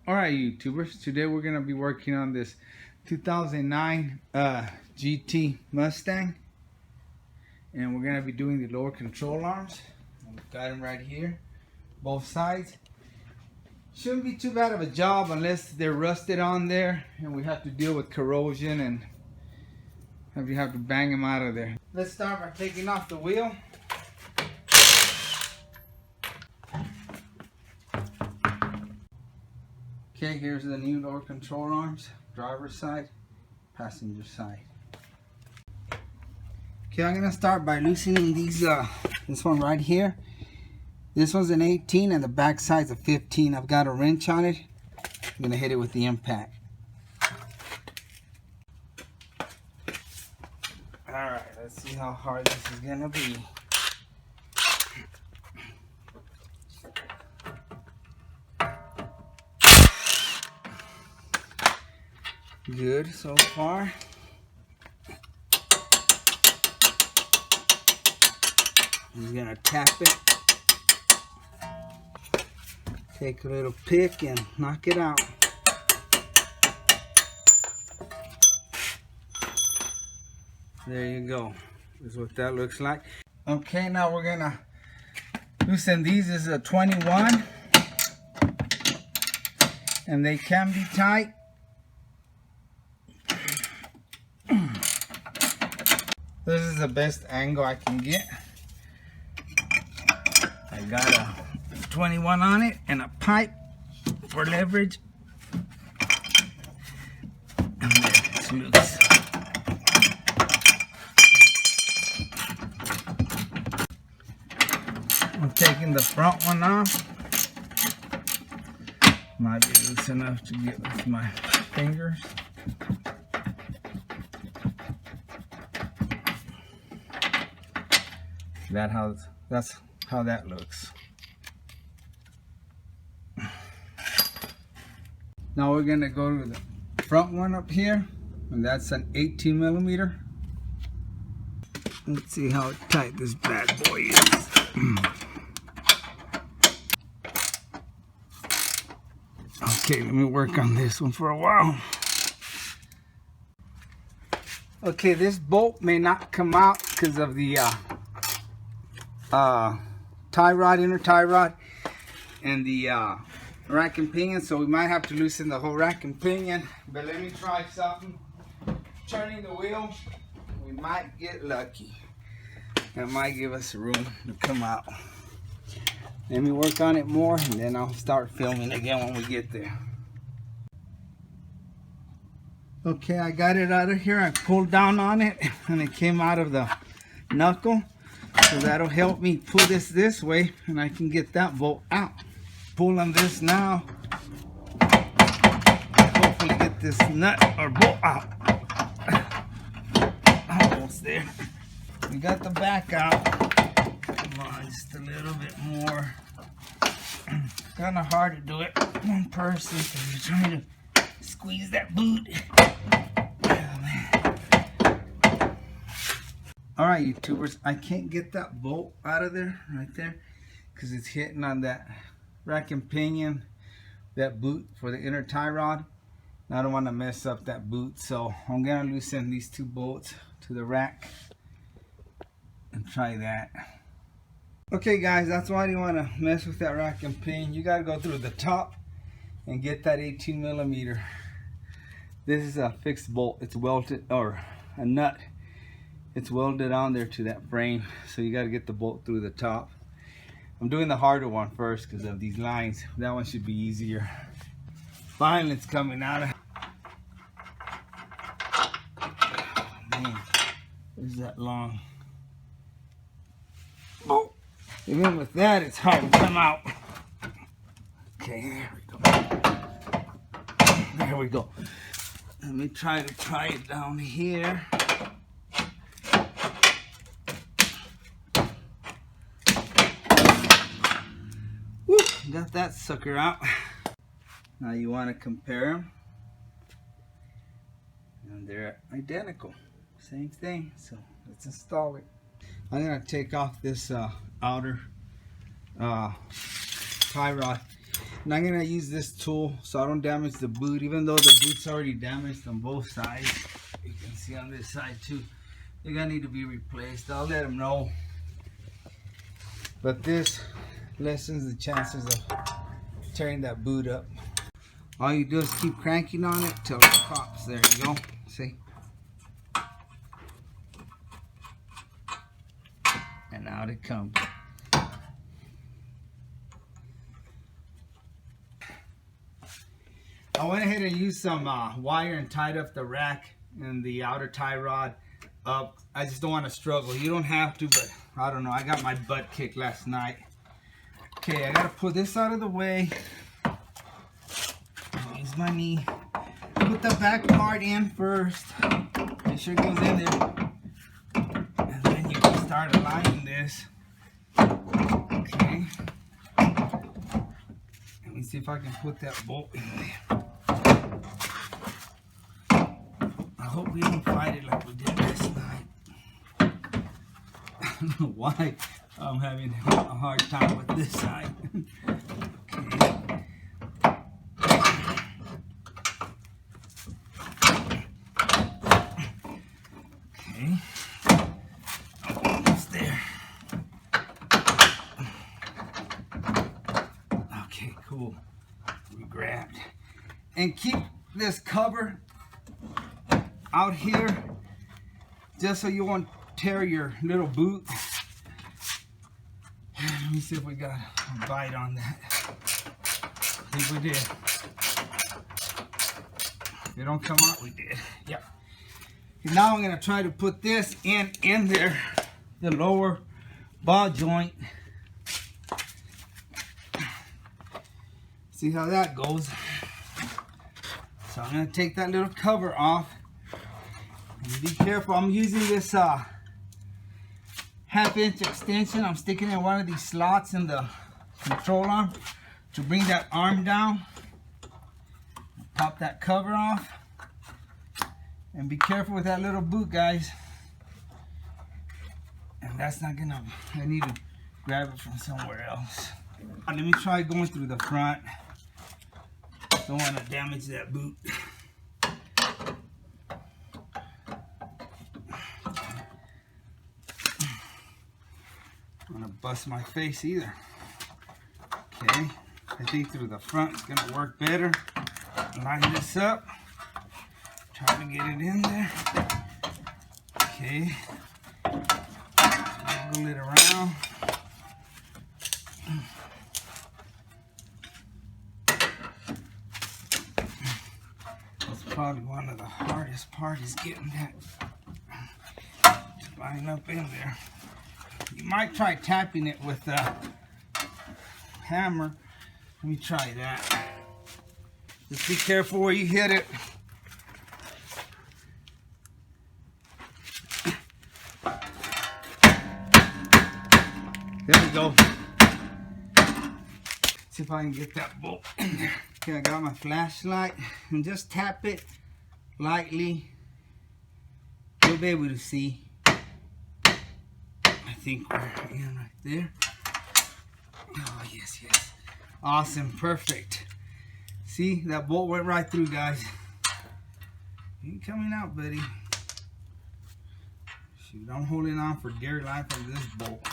Alright YouTubers, today we're going to be working on this 2009 GT Mustang, and we're going to be doing the lower control arms. We've got them right here, both sides. Shouldn't be too bad of a job unless they're rusted on there and we have to deal with corrosion and you have to bang them out of there. Let's start by taking off the wheel. Okay, here's the new lower control arms, driver's side, passenger side. Okay, I'm gonna start by loosening these, this one right here. This one's an 18 and the back side's a 15. I've got a wrench on it. I'm gonna hit it with the impact. Alright, let's see how hard this is gonna be. Good so far. I'm gonna tap it. Take a little pick and knock it out. There you go. This is what that looks like. Okay, now we're gonna loosen these. This is a 21 and they can be tight. This is the best angle I can get. I got a 21 on it and a pipe for leverage. And there, it's loose. I'm taking the front one off. Might be loose enough to get with my fingers. That's how that looks. Now we're gonna go to the front one up here, and that's an 18 millimeter. Let's see how tight this bad boy is. Okay, let me work on this one for a while. Okay, this bolt may not come out because of the tie rod, inner tie rod, and the rack and pinion, so we might have to loosen the whole rack and pinion. But let me try something. Turning the wheel, we might get lucky. That might give us room to come out. Let me work on it more and then I'll start filming again when we get there. Okay, I got it out of here. I pulled down on it and it came out of the knuckle. So that'll help me pull this way and I can get that bolt out. Pulling this now. Hopefully get this nut or bolt out. Almost there. We got the back out. Come on, just a little bit more. Kind of hard to do it one person because you're trying to squeeze that boot. Alright YouTubers, I can't get that bolt out of there, right there, because it's hitting on that rack and pinion, that boot for the inner tie rod. And I don't want to mess up that boot, so I'm going to loosen these two bolts to the rack and try that. Okay guys, that's why you want to mess with that rack and pinion. You got to go through the top and get that 18 millimeter. This is a fixed bolt. It's welded, or a nut. It's welded on there to that frame, so you got to get the bolt through the top. I'm doing the harder one first because of these lines. That one should be easier. Finally, it's coming out. Man, is that long? Oh, even with that, it's hard to come out. Okay, there we go. There we go. Let me try to pry it down here. Got that sucker out. Now you want to compare them, and they're identical, same thing. So let's install it. I'm gonna take off this outer tie rod. And I'm gonna use this tool so I don't damage the boot, even though the boot's already damaged on both sides. You can see on this side too. They're gonna need to be replaced. I'll let them know. But this lessens the chances of tearing that boot up. All you do is keep cranking on it till it pops. There you go. See? And out it comes. I went ahead and used some wire and tied up the rack and the outer tie rod up. I just don't want to struggle. You don't have to, but I don't know. I got my butt kicked last night. Okay, I gotta pull this out of the way. Use my knee. Put the back part in first. Make sure it goes in there. And then you can start aligning this. Okay. Let me see if I can put that bolt in there. I hope we don't fight it like we did last night. I don't know why I'm having a hard time with this side. Okay. Okay. Almost there. Okay, cool. We grabbed. And keep this cover out here just so you won't tear your little boot. Let me see if we got a bite on that. I think we did. If it don't come out, we did. Yep. And now I'm going to try to put this in there, the lower ball joint. See how that goes. So I'm going to take that little cover off. And be careful. I'm using this 1/2 inch extension. I'm sticking in one of these slots in the control arm to bring that arm down. Pop that cover off. And be careful with that little boot, guys. And that's not gonna, I need to grab it from somewhere else. Let me try going through the front. Don't want to damage that boot. I'm gonna bust my face either. Okay, I think through the front is gonna work better. Line this up. Try to get it in there. Okay. Wiggle it around. That's probably one of the hardest parts, is getting that to line up in there. You might try tapping it with a hammer. Let me try that. Just be careful where you hit it. There we go. See if I can get that bolt in there. Okay, I got my flashlight and just tap it lightly. You'll be able to see. I think we're in right there. Oh, yes, yes. Awesome, perfect. See, that bolt went right through, guys. Ain't coming out, buddy. Shoot, I'm holding on for dear life on this bolt.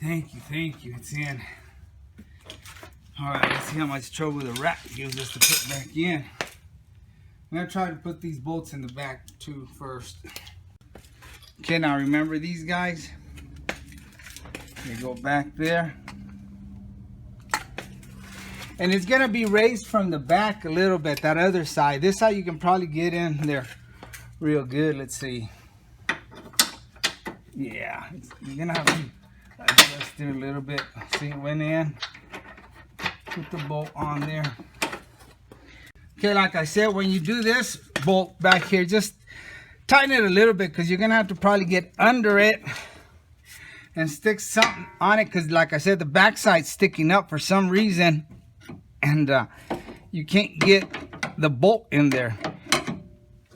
Thank you, it's in. Alright, let's see how much trouble the rack gives us to put back in. I'm gonna try to put these bolts in the back too first. Okay, now remember these guys? They go back there. And it's gonna be raised from the back a little bit, that other side. This side you can probably get in there real good. Let's see. Yeah, you're gonna have to adjust it a little bit. See, it went in. Put the bolt on there. Okay, like I said, when you do this bolt back here, just tighten it a little bit, because you're gonna have to probably get under it and stick something on it, because like I said, the back side's sticking up for some reason, and you can't get the bolt in there.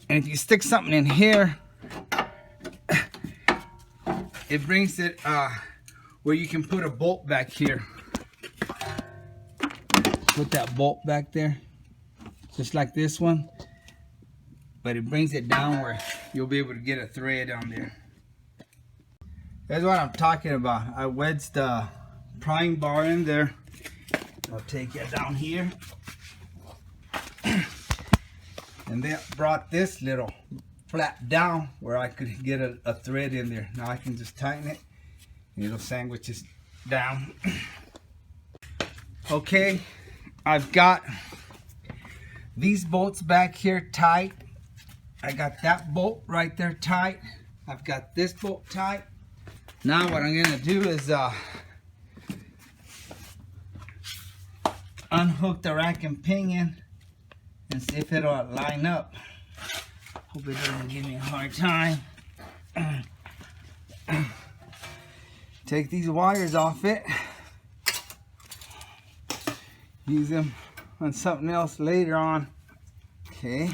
And if you stick something in here, it brings it where you can put a bolt back here. put that bolt back there, just like this one, but it brings it down where you'll be able to get a thread on there. That's what I'm talking about. I wedged the prying bar in there. I'll take it down here. And then brought this little flap down where I could get a thread in there. Now I can just tighten it and it'll sandwich it down. Okay, I've got these bolts back here tight. I got that bolt right there tight. I've got this bolt tight. Now what I'm gonna do is unhook the rack and pinion and see if it'll line up. Hope it doesn't give me a hard time. Take these wires off it. Use them on something else later on. Okay.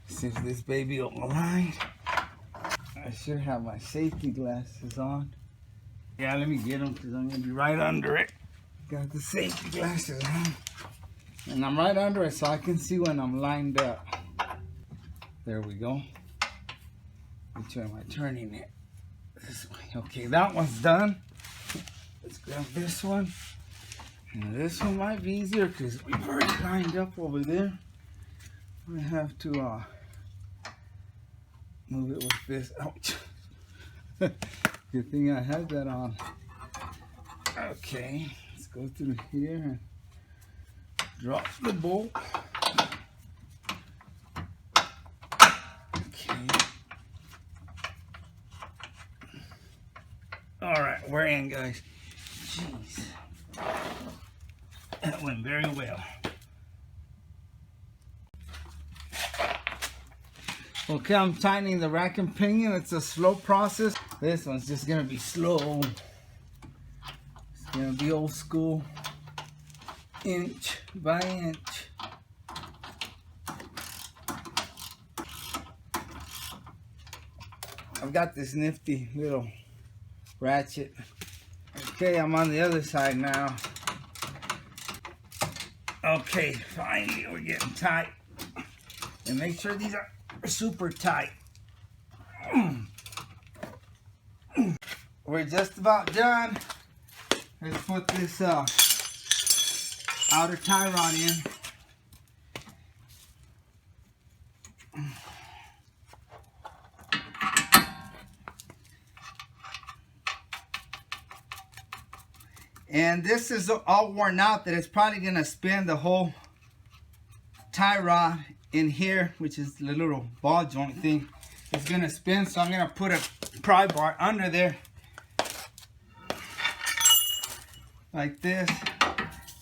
See if this baby will align. I should have my safety glasses on. Yeah, let me get them because I'm going to be right under it. Got the safety glasses on. And I'm right under it so I can see when I'm lined up. There we go. Which way am I turning it? This way. Okay, that one's done. Let's grab this one. And this one might be easier because we've already lined up over there. I have to move it with this. Ouch. Good thing I had that on. Okay, let's go through here and drop the bolt. Okay. Alright, we're in, guys. Jeez. That went very well. Okay, I'm tightening the rack and pinion. It's a slow process. This one's just gonna be slow. It's gonna be old school, inch by inch. I've got this nifty little ratchet. Okay, I'm on the other side now. Okay, finally we're getting tight. And make sure these are super tight. We're just about done. Let's put this outer tie rod in. And this is all worn out that it's probably going to spin the whole tie rod in here, which is the little ball joint thing. It's going to spin, so I'm going to put a pry bar under there like this.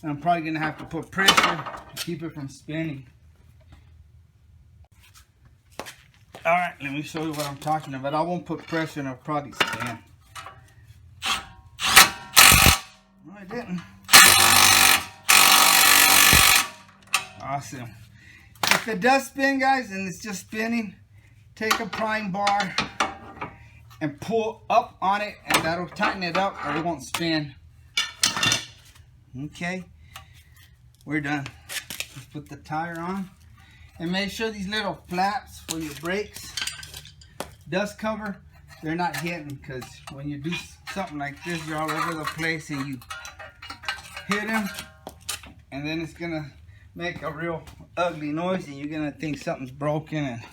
And I'm probably going to have to put pressure to keep it from spinning. Alright, let me show you what I'm talking about. I won't put pressure and I'll probably spin. No, I didn't. Awesome. If it does spin, guys, and it's just spinning, take a prying bar and pull up on it, and that'll tighten it up or it won't spin. Okay, we're done. Let's put the tire on. And make sure these little flaps for your brakes, dust cover, they're not hitting, because when you do something like this, you're all over the place and you hit them, and then it's gonna make a real ugly noise and you're gonna think something's broken, and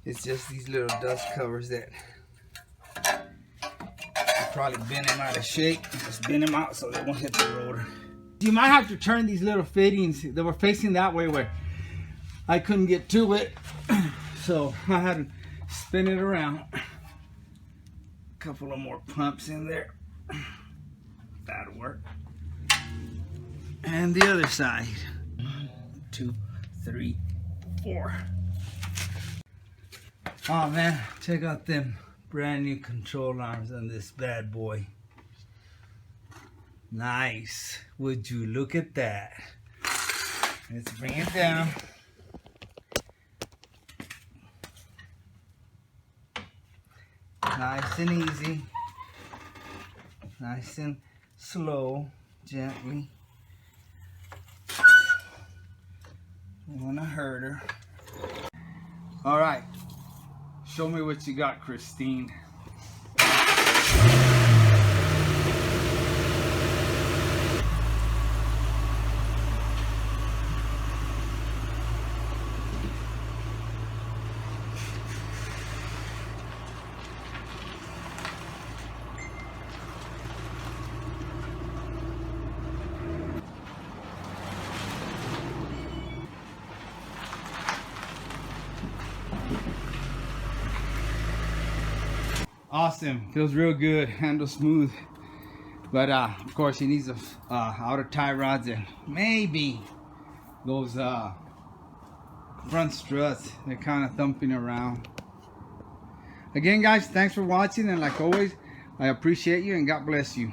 it's just these little dust covers that you probably bend them out of shape. Just bend them out so they won't hit the rotor. You might have to turn these little fittings. They were facing that way where I couldn't get to it, so I had to spin it around. A couple of more pumps in there. That'll work. And the other side. 1, 2, 3, 4. Oh man, check out them brand new control arms on this bad boy. Nice. Would you look at that? Let's bring it down. Nice and easy. Nice and slow, gently. don't want to hurt her. All right, show me what you got, Christine. Awesome, feels real good, handle smooth. But of course he needs a outer tie rods and maybe those front struts. They're kind of thumping around. Again guys, thanks for watching, and like always, I appreciate you and God bless you.